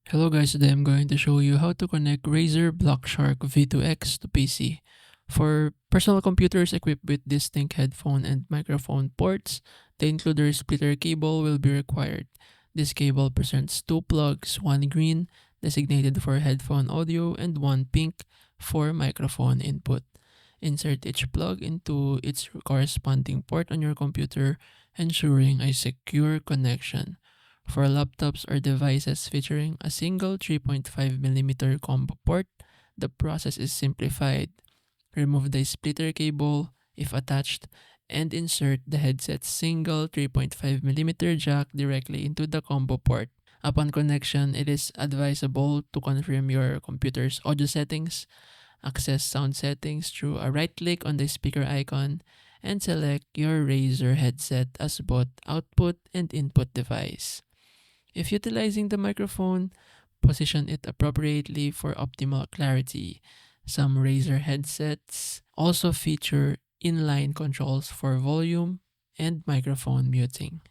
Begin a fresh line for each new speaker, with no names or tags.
Hello guys, today I'm going to show you how to connect Razer BlackShark V2 X to PC. For personal computers equipped with distinct headphone and microphone ports, the includer splitter cable will be required. This cable presents two plugs, one green, designated for headphone audio, and one pink for microphone input. Insert each plug into its corresponding port on your computer, ensuring a secure connection. For laptops or devices featuring a single 3.5mm combo port, the process is simplified. Remove the splitter cable, if attached, and insert the headset's single 3.5mm jack directly into the combo port. Upon connection, it is advisable to confirm your computer's audio settings, access sound settings through a right click on the speaker icon, and select your Razer headset as both output and input device. If utilizing the microphone, position it appropriately for optimal clarity. Some Razer headsets also feature inline controls for volume and microphone muting.